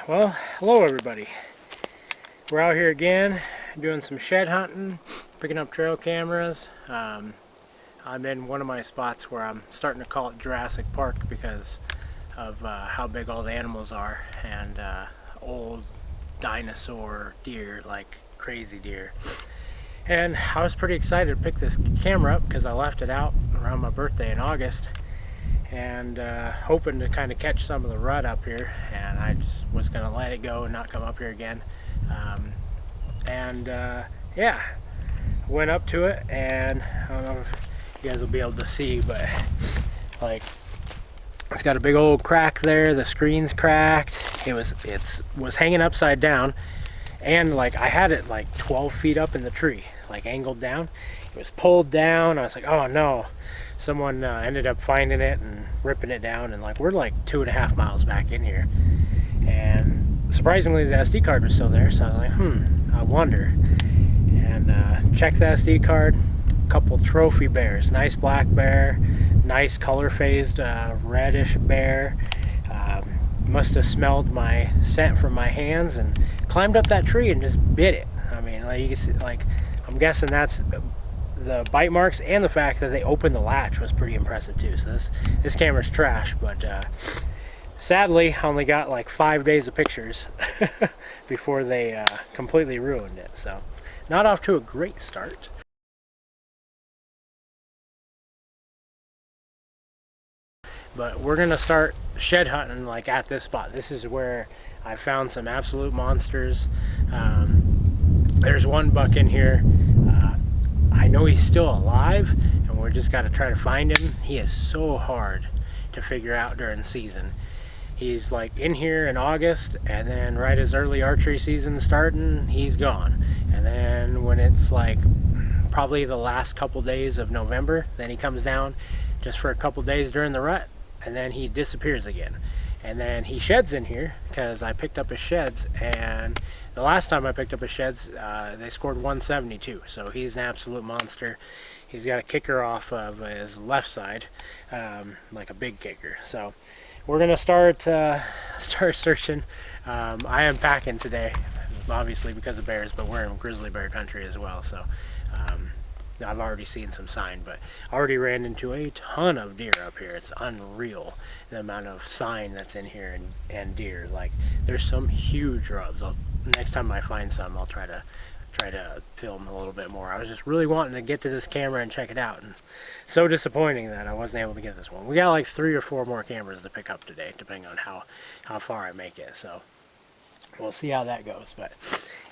Well, hello everybody. We're out here again doing some shed hunting, picking up trail cameras. I'm in one of my spots where I'm starting to call it Jurassic Park because of how big all the animals are, and old dinosaur deer, like crazy deer. And I was pretty excited to pick this camera up because I left it out around my birthday in August, and hoping to kind of catch some of the rut up here, and I just was gonna let it go and not come up here again. Yeah, went up to it, and I don't know if you guys will be able to see, but like it's got a big old crack there. The screen's cracked. It was hanging upside down, and like I had it like 12 feet up in the tree, like angled down. It was pulled down. I was like, oh no. Someone ended up finding it and ripping it down, and like we're like 2.5 miles back in here, and surprisingly the SD card was still there. So I was like, I wonder, and checked the SD card. Couple trophy bears, nice black bear, nice color phased reddish bear. Must have smelled my scent from my hands and climbed up that tree and just bit it. I mean, like you can see, like I'm guessing that's the bite marks, and the fact that they opened the latch was pretty impressive too. So this camera's trash, but sadly I only got like 5 days of pictures before they completely ruined it. So not off to a great start. But we're gonna start shed hunting like at this spot. This is where I found some absolute monsters. There's one buck in here. I know he's still alive, and we're just got to try to find him. He is so hard to figure out during season. He's like in here in August, and then right as early archery season starting, he's gone. And then when it's like probably the last couple days of November, then he comes down just for a couple days during the rut, and then he disappears again. And then he sheds in here because I picked up his sheds, and the last time I picked up his sheds, they scored 172. So he's an absolute monster. He's got a kicker off of his left side, like a big kicker. So we're gonna start searching. I am packing today, obviously because of bears, but we're in grizzly bear country as well. So I've already seen some sign, but I already ran into a ton of deer up here. It's unreal the amount of sign that's in here, and deer. Like there's some huge rubs. Next time I find some, I'll try to film a little bit more. I was just really wanting to get to this camera and check it out, and so disappointing that I wasn't able to get this one. We got like 3 or 4 more cameras to pick up today, depending on how far I make it. So we'll see how that goes.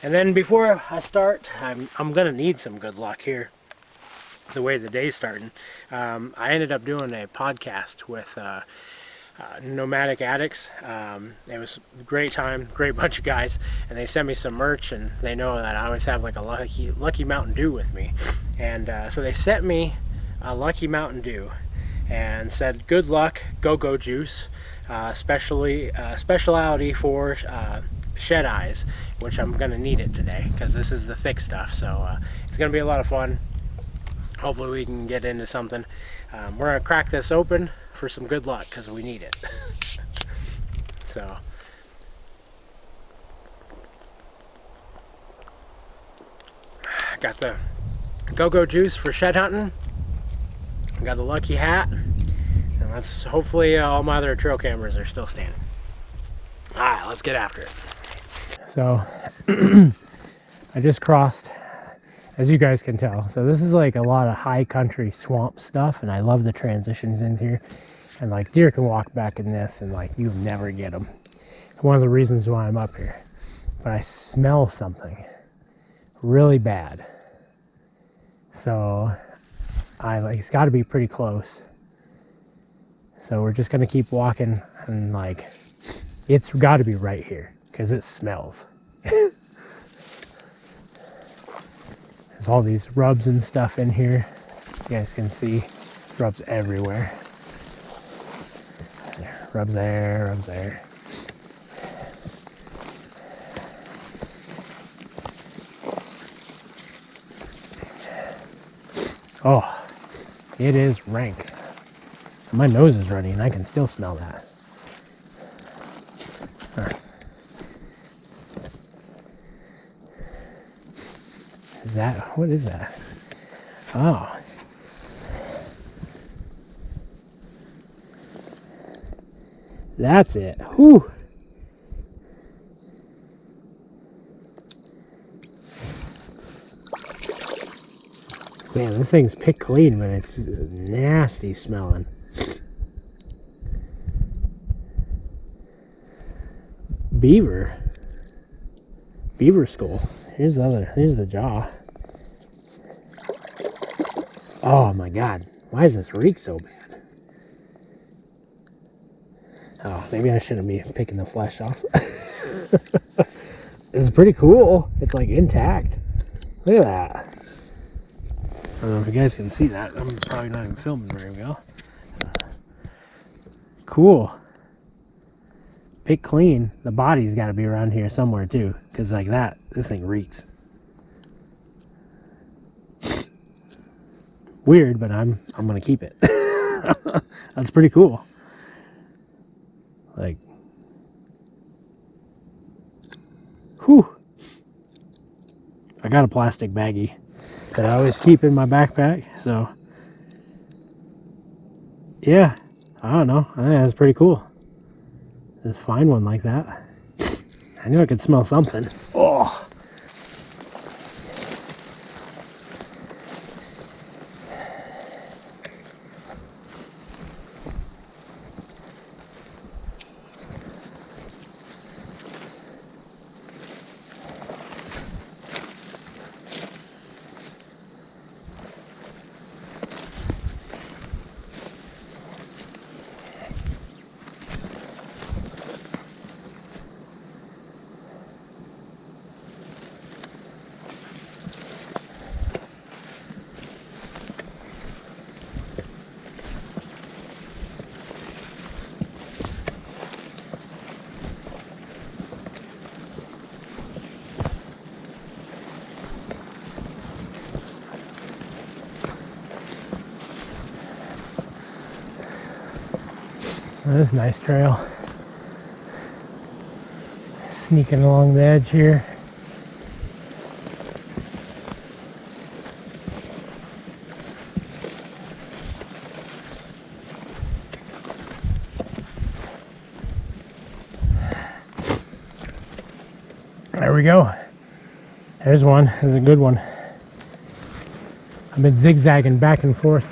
And then before I start, I'm gonna need some good luck here. The way the day's starting, I ended up doing a podcast with Nomadic Addicts. It was a great time, great bunch of guys, and they sent me some merch, and they know that I always have like a lucky Mountain Dew with me, and so they sent me a lucky Mountain Dew and said good luck, go juice, specialty for shed eyes, which I'm gonna need it today because this is the thick stuff. So it's gonna be a lot of fun. Hopefully we can get into something. We're gonna crack this open for some good luck because we need it. So got the go juice for shed hunting. Got the lucky hat, and that's hopefully all my other trail cameras are still standing. All right, let's get after it. So I just crossed, as you guys can tell. So this is like a lot of high country swamp stuff, and I love the transitions in here. And like deer can walk back in this, and like you never get them. It's one of the reasons why I'm up here. But I smell something really bad. So it's got to be pretty close. So we're just gonna keep walking, and like it's got to be right here because it smells. There's all these rubs and stuff in here. You guys can see rubs everywhere. There, rubs there, rubs there. Oh, it is rank. My nose is running and I can still smell that. All right. that? What is that? Oh. That's it. Whew. Man, this thing's picked clean, but it's nasty smelling. Beaver skull. Here's the jaw. Oh my god, why does this reek so bad? Oh, maybe I shouldn't be picking the flesh off. It's pretty cool. It's like intact. Look at that. I don't know if you guys can see that. I'm probably not even filming very well. Cool. Pick clean. The body's got to be around here somewhere too, because like that, this thing reeks. Weird, but I'm gonna keep it. That's pretty cool. Like, whew. I got a plastic baggie that I always keep in my backpack, so yeah, I don't know. I think that's pretty cool. Just find one like that. I knew I could smell something. Oh. This is a nice trail. Sneaking along the edge here. There we go. There's one. There's a good one. I've been zigzagging back and forth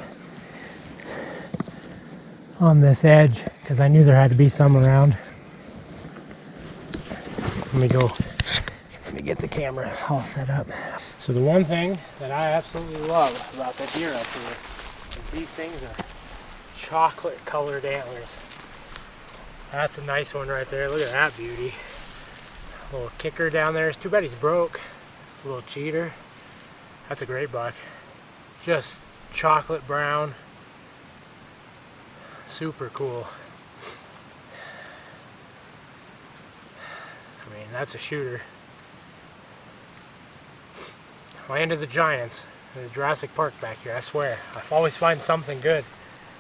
on this edge because I knew there had to be some around. Let me get the camera all set up. So the one thing that I absolutely love about the deer up here is these things are chocolate colored antlers. That's a nice one right there. Look at that beauty. A little kicker down there. It's too bad he's broke. A little cheater. That's a great buck. Just chocolate brown. Super cool. I mean, that's a shooter. Land of the Giants. The Jurassic Park back here, I swear. I always find something good.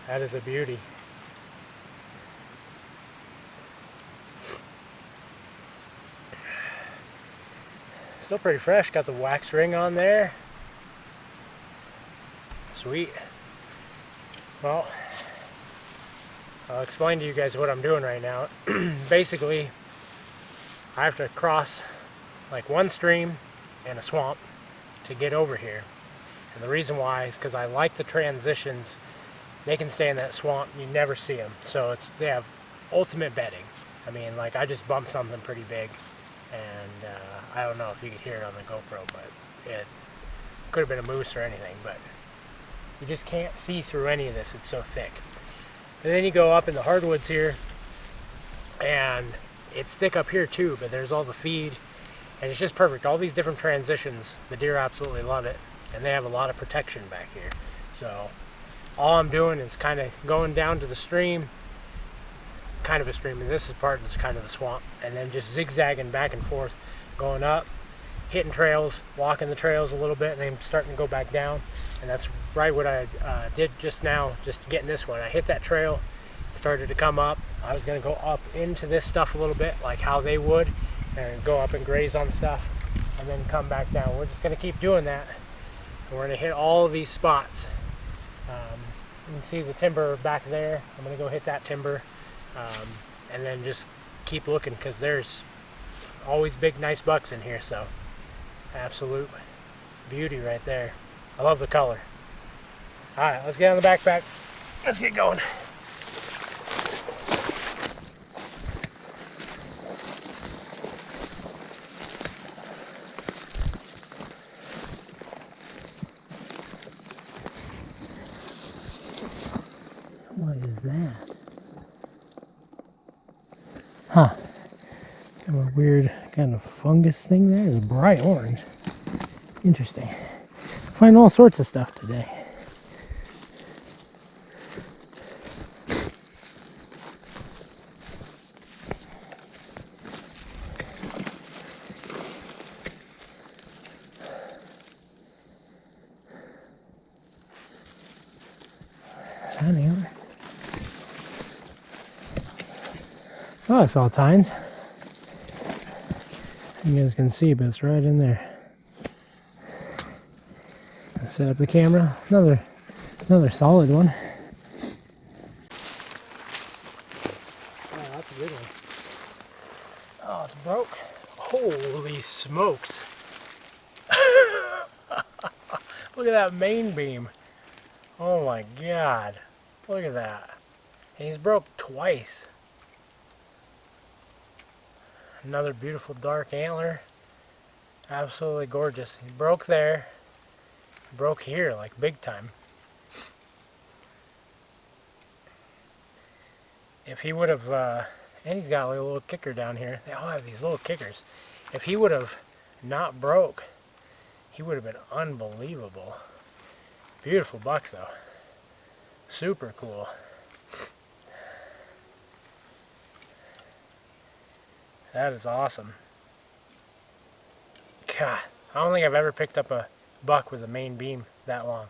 That is a beauty. Still pretty fresh. Got the wax ring on there. Sweet. Well, I'll explain to you guys what I'm doing right now. Basically, I have to cross like one stream and a swamp to get over here. And the reason why is because I like the transitions. They can stay in that swamp, you never see them. So they have ultimate bedding. I mean, like I just bumped something pretty big, and I don't know if you could hear it on the GoPro, but it could have been a moose or anything, but you just can't see through any of this, it's so thick. And then you go up in the hardwoods here, and it's thick up here too, but there's all the feed, and it's just perfect. All these different transitions, the deer absolutely love it, and they have a lot of protection back here. So all I'm doing is kind of going down to the stream, kind of a stream, and this is part that's kind of the swamp, and then just zigzagging back and forth, going up, hitting trails, walking the trails a little bit, and then starting to go back down. And that's right what I did just now, just getting this one. I hit that trail, started to come up. I was going to go up into this stuff a little bit, like how they would, and go up and graze on stuff. and then come back down. We're just going to keep doing that. And we're going to hit all of these spots. You can see the timber back there. I'm going to go hit that timber, and then just keep looking, because there's always big nice bucks in here. So absolute beauty right there. I love the color. Alright, let's get on the backpack. Let's get going. What is that? Huh. Kind of a weird kind of fungus thing there. It's bright orange. Interesting. Find all sorts of stuff today. Antler. Oh, I saw tines. You guys can see, but it's right in there. I'll set up the camera. Another solid one. Oh, that's a good one. Oh, it's broke. Holy smokes! Look at that main beam. Oh my God! Look at that. And he's broke twice. Another beautiful dark antler. Absolutely gorgeous. He broke there. Broke here, like big time. If he would have, and he's got like a little kicker down here. They all have these little kickers. If he would have not broke, he would have been unbelievable. Beautiful buck though. Super cool. That is awesome. God, I don't think I've ever picked up a buck with a main beam that long.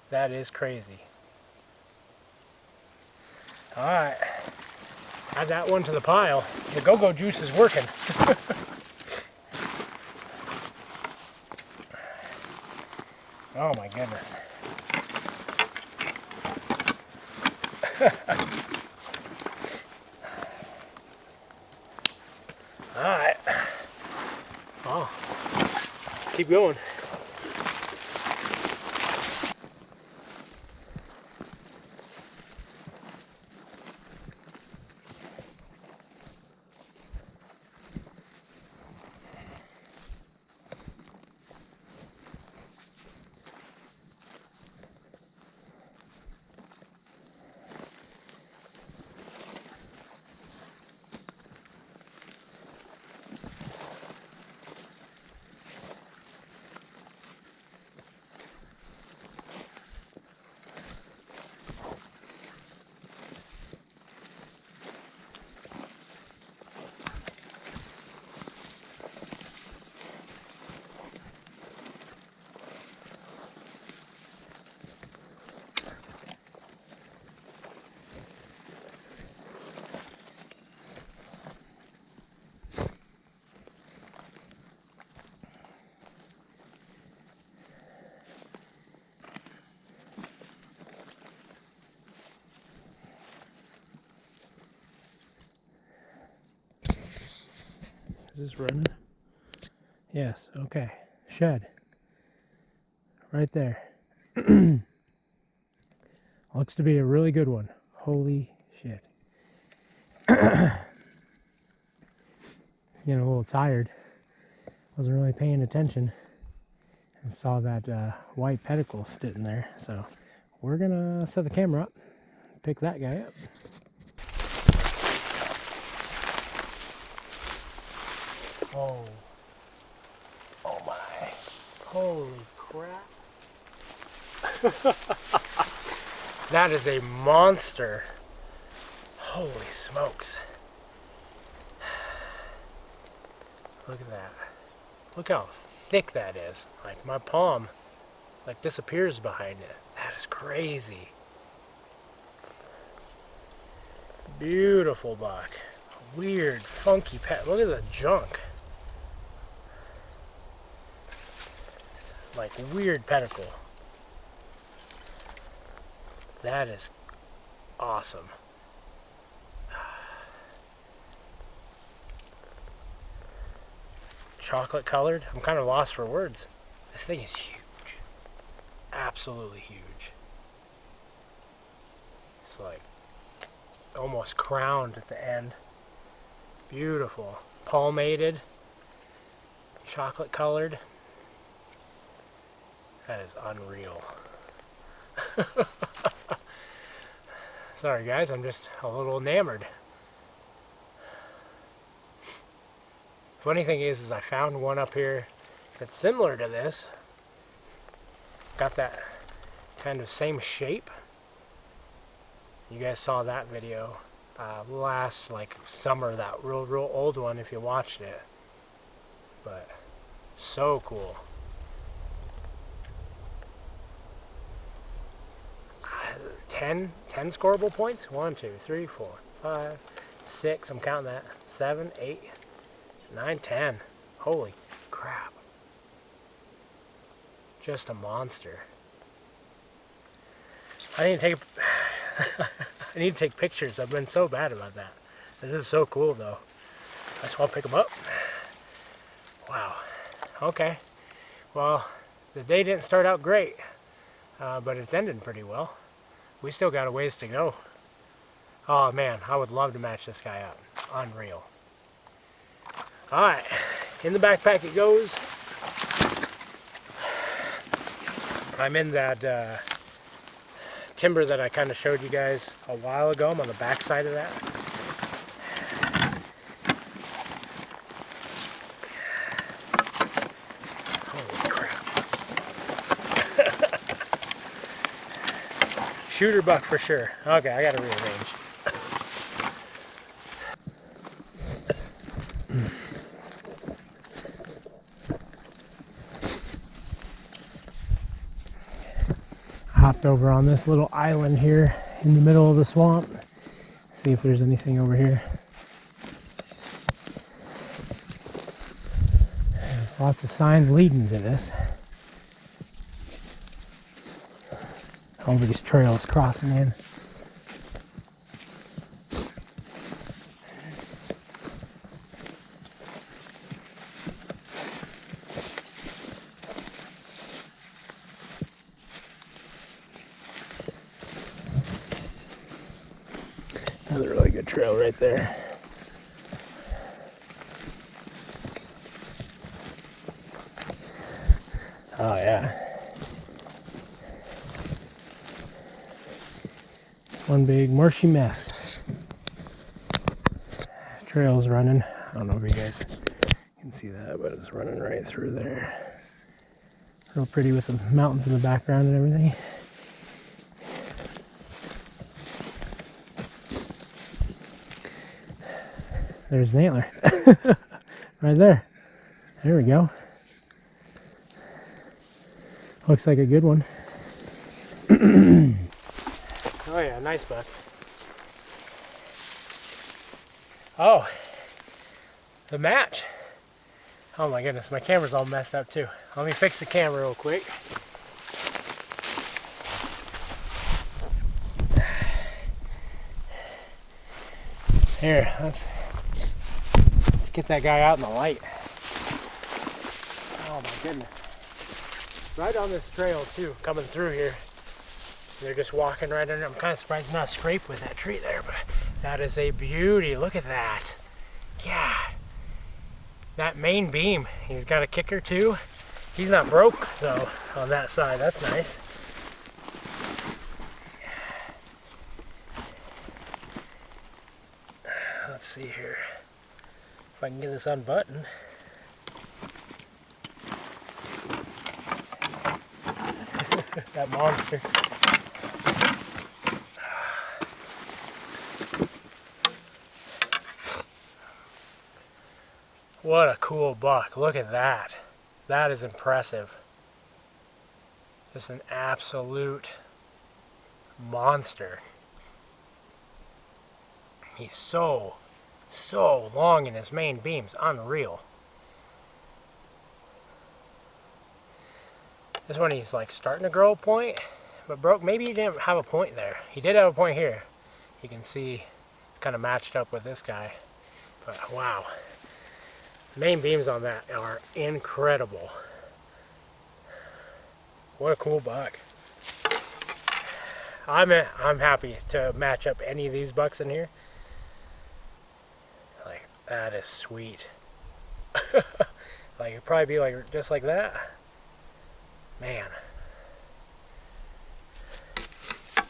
That is crazy. Alright. Add that one to the pile. The go-go juice is working. Oh my goodness. Alright. Oh. Keep going. Is this running? Yes, okay. Shed. Right there. Looks to be a really good one. Holy shit. Getting a little tired. Wasn't really paying attention. And saw that white pedicle sitting there. So we're gonna set the camera up. Pick that guy up. Oh. Oh my. Holy crap. That is a monster. Holy smokes. Look at that. Look how thick that is. Like my palm like disappears behind it. That is crazy. Beautiful buck. Weird, funky pet. Look at the junk. like weird pedicle. That is awesome. Chocolate colored. I'm kind of lost for words. This thing is huge. Absolutely huge. It's like almost crowned at the end. Beautiful. Palmated. Chocolate colored. That is unreal. Sorry guys, I'm just a little enamored. Funny thing is I found one up here that's similar to this. Got that kind of same shape. You guys saw that video last like summer, that real old one if you watched it. But so cool. 10 scoreable points. 1, 2, 3, 4, 5, 6. I'm counting that. 7, 8, 9, 10. Holy crap. Just a monster. I need to take pictures. I've been so bad about that. This is so cool though. I just want to pick them up. Wow. Okay. Well, the day didn't start out great, but it's ending pretty well. We still got a ways to go. Oh man, I would love to match this guy up. Unreal. Alright, in the backpack it goes. I'm in that timber that I kind of showed you guys a while ago. I'm on the back side of that. Holy crap. Shooter buck for sure. Okay, I gotta rearrange. Hopped over on this little island here in the middle of the swamp. See if there's anything over here. There's lots of signs leading to this. All these trails crossing in. Another really good trail right there. Oh yeah. It's one big marshy mess. Trail's running. I don't know if you guys can see that, but it's running right through there. Real pretty with the mountains in the background and everything. There's an antler. Right there. There we go. Looks like a good one. Oh yeah, nice buck. Oh, the match. Oh my goodness, my camera's all messed up too. Let me fix the camera real quick. Here, let's get that guy out in the light. Oh my goodness. Right on this trail too, coming through here. They're just walking right under. I'm kind of surprised it's not scraped with that tree there, but that is a beauty. Look at that. Yeah. That main beam, he's got a kicker too. He's not broke though on that side. That's nice. Let's see here if I can get this unbuttoned. That monster. What a cool buck. Look at that. That is impressive. Just an absolute monster. He's so long in his main beams. Unreal. This one he's like starting to grow a point, but broke. Maybe he didn't have a point there. He did have a point here. You can see it's kind of matched up with this guy. But wow, main beams on that are incredible. What a cool buck. I'm happy to match up any of these bucks in here. Like, that is sweet. Like, it'd probably be like just like that. Man,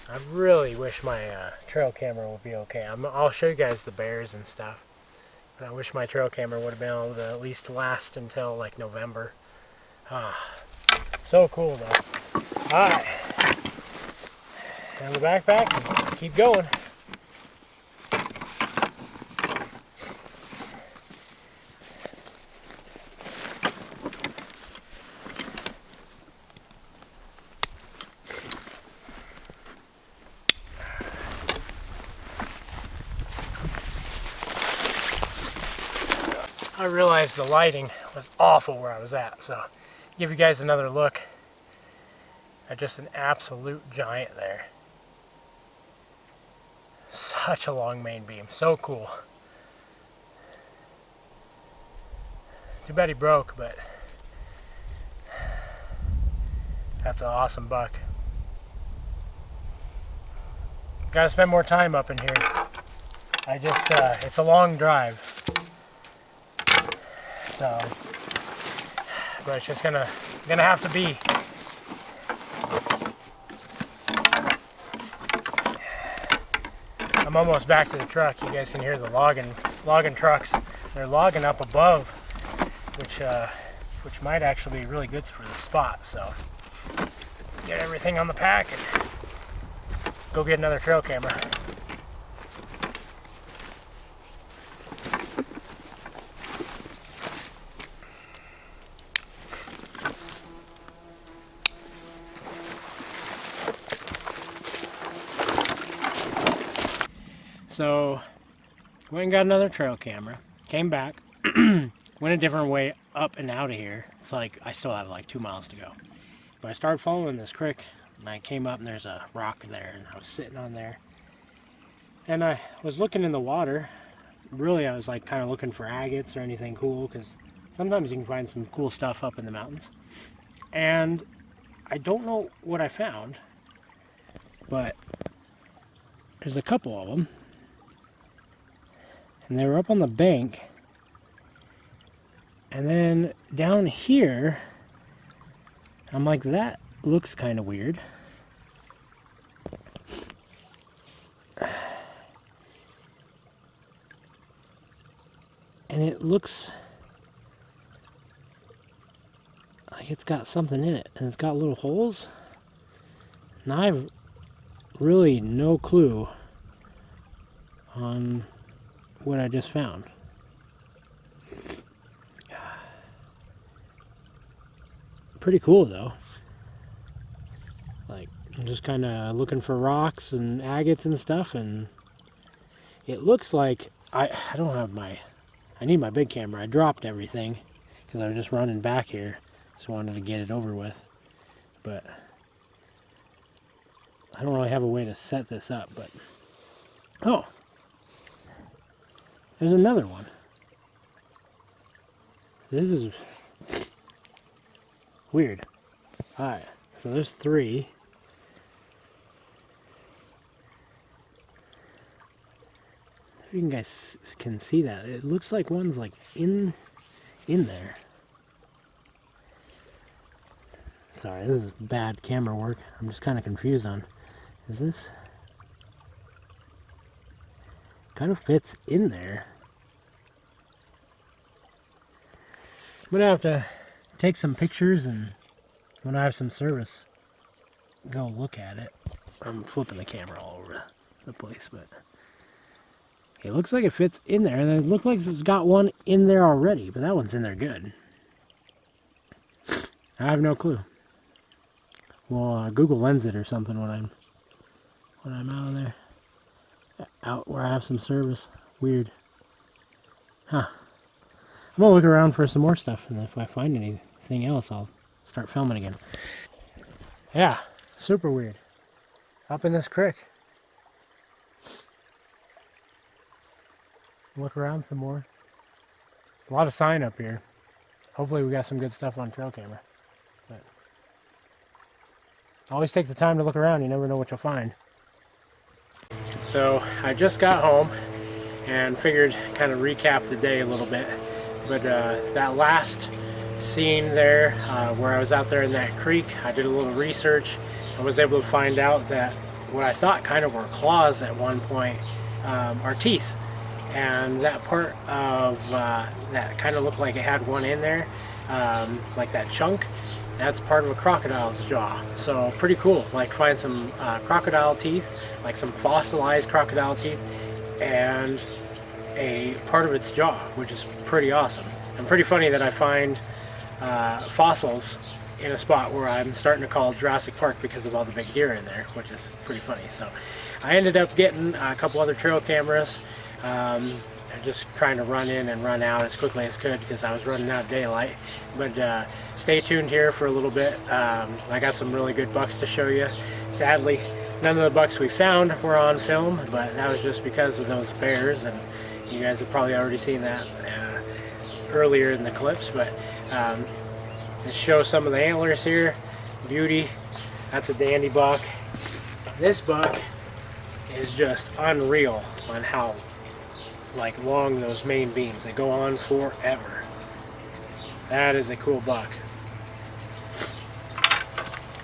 I really wish my trail camera would be okay. I'll show you guys the bears and stuff, but I wish my trail camera would have been able to at least last until like November. So cool though. All right, and the backpack, and keep going. I realized the lighting was awful where I was at, so give you guys another look at just an absolute giant there. Such a long main beam, so cool. Too bad he broke, but that's an awesome buck. Gotta spend more time up in here. It's a long drive. So, but it's just gonna have to be. I'm almost back to the truck. You guys can hear the logging trucks. They're logging up above, which might actually be really good for the spot. So, get everything on the pack and go get another trail camera. So, went and got another trail camera, came back, went a different way up and out of here. It's like, I still have like 2 miles to go. But I started following this creek, and I came up and there's a rock there, and I was sitting on there. And I was looking in the water. Really, I was like kind of looking for agates or anything cool, because sometimes you can find some cool stuff up in the mountains. And I don't know what I found, but there's a couple of them. And they were up on the bank. And then down here, I'm like, that looks kind of weird. And it looks like it's got something in it. And it's got little holes. And I have really no clue on what I just found. Pretty cool though. Like, I'm just kind of looking for rocks and agates and stuff, and it looks like I don't have I need my big camera. I dropped everything because I was just running back here, so I wanted to get it over with. But I don't really have a way to set this up, but oh, there's another one. This is weird. Alright, so there's 3. If you guys can see that, it looks like one's like in there. Sorry, this is bad camera work. I'm just kind of confused on, is this? Kind of fits in there. I'm gonna have to take some pictures, and when I have some service, go look at it. I'm flipping the camera all over the place, but it looks like it fits in there, and it looks like it's got one in there already, but that one's in there good. I have no clue. Well, Google Lens it or something when I'm out of there. Out where I have some service. Weird. Huh. I'm gonna look around for some more stuff, and if I find anything else, I'll start filming again. Yeah, super weird. Up in this creek. Look around some more. A lot of sign up here. Hopefully we got some good stuff on trail camera. But always take the time to look around. You never know what you'll find. So I just got home and figured kind of recap the day a little bit. But that last scene there where I was out there in that creek, I did a little research. I was able to find out that what I thought kind of were claws at one point are teeth. And that part of that kind of looked like it had one in there, like that chunk, that's part of a crocodile's jaw. So pretty cool, like find some crocodile teeth, like some fossilized crocodile teeth, and a part of its jaw, which is pretty awesome. And pretty funny that I find fossils in a spot where I'm starting to call Jurassic Park because of all the big deer in there, which is pretty funny. So I ended up getting a couple other trail cameras. I'm just trying to run in and run out as quickly as could because I was running out of daylight. But stay tuned here for a little bit. I got some really good bucks to show you. Sadly, none of the bucks we found were on film, but that was just because of those bears, and you guys have probably already seen that earlier in the clips. But let's show some of the antlers here. Beauty. That's a dandy buck. This buck is just unreal on how long those main beams. They go on forever. That is a cool buck.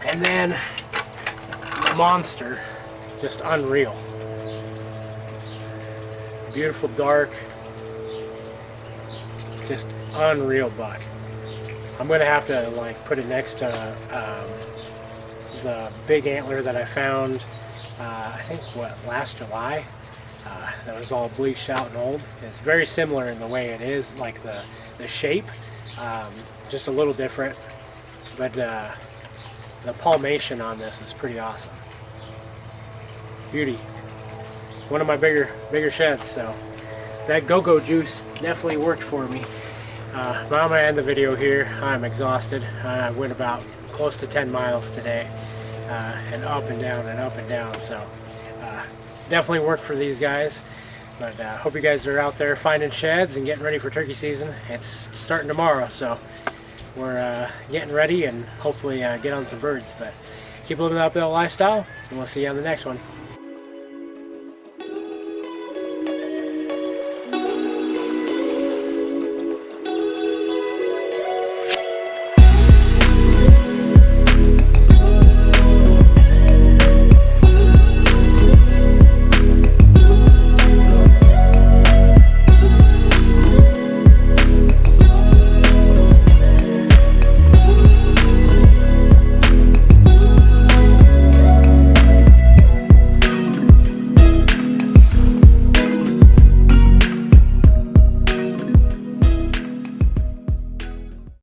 And then the monster, just unreal. Beautiful dark, just unreal buck. I'm gonna have to put it next to the big antler that I found I think last July. That was all bleached out and old. It's very similar in the way it is, like the shape, just a little different, but the palmation on this is pretty awesome. Beauty. One of my bigger sheds, so that go-go juice definitely worked for me. But I'm gonna end the video here. I'm exhausted. I went about close to 10 miles today, and up and down and up and down, so definitely worked for these guys. But hope you guys are out there finding sheds and getting ready for turkey season. It's starting tomorrow, so we're getting ready and hopefully get on some birds. But keep living that uphill lifestyle, and we'll see you on the next one.